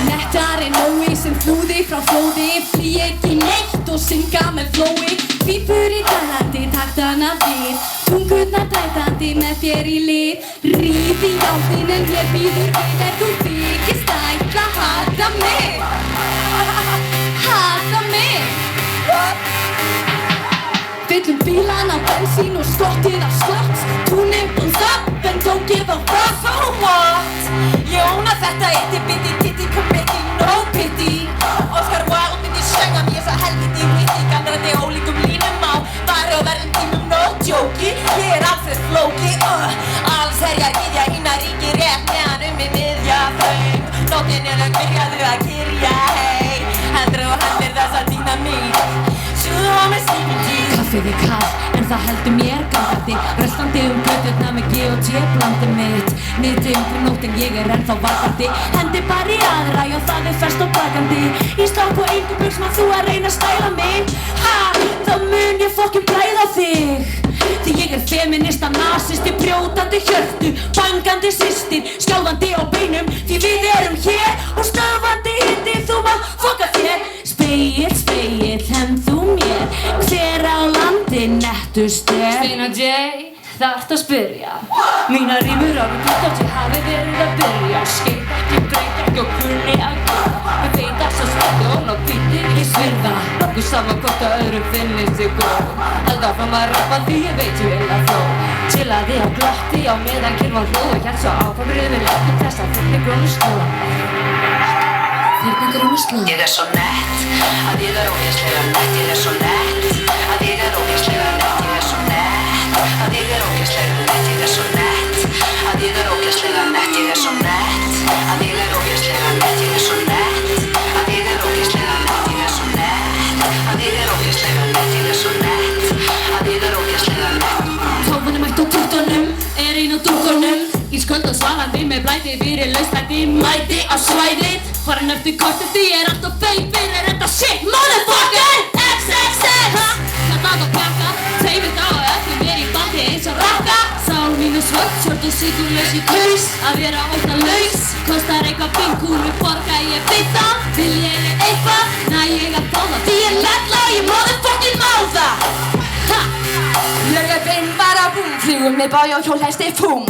Nettari Nói sem flúði frá flóði, flý ekki neitt og synga með flói. Fífur í talandi, taktana við, tungurnar drætandi með þér í lið. Ríð í áttinn en ég býður við ef þú þykist ætla hata mig. Hata mig. Fyllum bílan á bensín og skottið af slots. Túnin búins upp en don't give a fuck. So what? Jóna þetta eitti biti titti komedi no pity. Oscar Wilde myndi slönga mér svo helviti hitti. Gandrandi ólíkum línum á bara og verðum tímum no joke. Ég Alfred Flóki, allsherjar gyðja hína ríki rétt meðan í miðja þröng. Nóttin að byrjaðu að kyrja, hey. Hendur og hendir þessa dínamít. Sjúðu á með skýmindi. Kaffið er kall en það heldur mér gangandi. Röstandi göturnar með G&G blandið mitt. Mitt fyrir nótt en ég ennþá vakandi. Hendi bara í aðra, já það ferskt og brakandi. Í slák og engu buxum að þú að reyna að stæla mig. Ha, þá mun ég fokkin bræða þig. Því ég feminista, nasisti, brjótandi hjörtu, bangandi systir, skjálfandi á beinum. Því við erum hér og stöðvandi hitti, þú maður fokka þér. Spegill, spegill, henn þú mér, hver á landi nettust er? Steina J, þarft að spyrja. Mína rímur á við þótt ég hafi verið að byrja. Skeit ekki, breyt ekki og kunni að gera. Við veit að svo svætti og ná býttir ekki svirða. Nokkuð saman hvort að öðrum finnist þig góð. Held áfram að rappa því ég veit ég vil að fló. Chillaði á glotti á meðan kyrfan hlóð og hélt svo áfram riðilega þess að fyrir grónu slóða. Ég svo nett, að ég ógeðslega nett. Ég svo nett, að ég ógeðslega nett. Ég svo nett, að ég ógeðslega nett. Ég svo nett, að ég ógeðslega nett. Ég svo nett, að ég ógeðslega nett. Ég svo nett, að ég ógeðslega nett. Ég svo nett, að ég ógeðslega nett. Ég svo nett, að ég ógeðslega nett. Tófan mætt á tuttunum, ein á dúkunum. Í skuld og svalandi með blæti fyrir lauslæti. Mæti á svæðið, farin eftir kortið því alltaf fein fyrir þetta shit. Motherfucker, XXX. Kallað og bjaka, teimið á að öllum í bandi eins og rakka. Sál mínu svört, svört og sigurlaus í kaus. Að vera óttalaus, kostar eitthvað bingkúru, borga ég bita. Vil ég eitthvað, næ ég að fá það. Því ég lella og ég motherfucking má það. Ha! Laugardaginn bara búm, flugum með bája og hjólhesti fúm.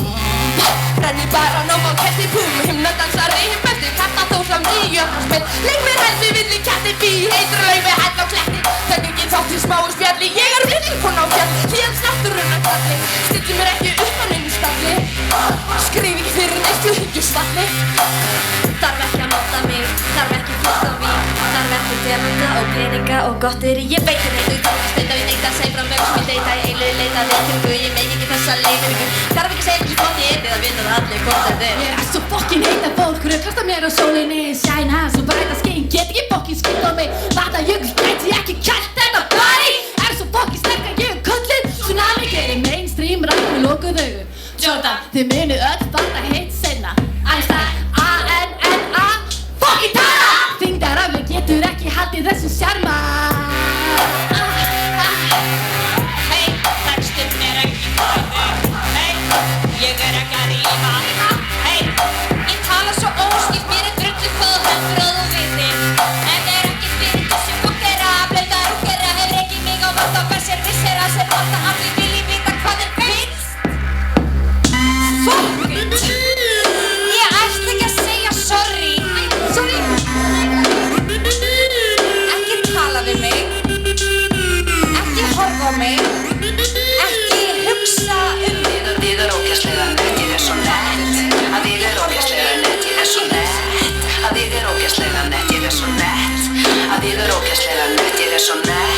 Renni bara nóg og kæsti púm, himnadansari, himböldi, katta þó fram í jöfnspil. Leik mér helsi, villi kætti bí, heitur laug með hæll á kletti. Þenningin þátt í smáu spjalli, ég vinningkona á fjall, hlýjans náttúrunnar kalli. Stilli mér ekki upp á neinu stalli, skrif ekki fyrir neyslu hyggjusvalli. Þarf ekki að nota mig, þarf ekki flott á vín, þarf ekki demanda og peninga og gotteri. Ég veit þér heitur tónlist, veit að við neitt að segja frá mögum sem ég deyta í eilu leita leitingu. Ég meik ekki þessa leitingu, þarf ekki að segja ekki flott ég eða vita það allir hvort þetta er. Ég svo fokkin heit að fólk kasta mér á sólinni. Shæna svo bræta skinn, get ekki fokkin skinn á mig. Vatnajökull gæti ekki kælt þetta body. Svo fokkin sterk að ég köllin. Tsunami gerir mainstream rætt með lokuð augu. Jordan, þið munið öll fatta hitt seinna. Einstein, A-N-N-A, fokkin tala. Þyngdaraflið getur ekki haldið þessu sjarma. Hey, textinn ekki góður. Hey, ég ekki að ríma. Hey, ég tala svo óskýrt, mér drullu hvað heldur að þú viti. En ekki fyrir þessu fokkera, blauta rúkera. Hefur ekki mig á vart á hvers vissir að sér vant að allir vilji vita hvað finnst. Fuck it. Ég ætla ekki að segja sorry. Sorry. Ekki tala við mig. Ekki horfa á mig. Ekki hugsa mig. Að ég ógeðslega nett, ég svo nett. Að ég ógeðslega nett, ég svo nett. Að ég ógeðslega nett, ég svo nett. Að ég ógeðslega nett, ég svo nett.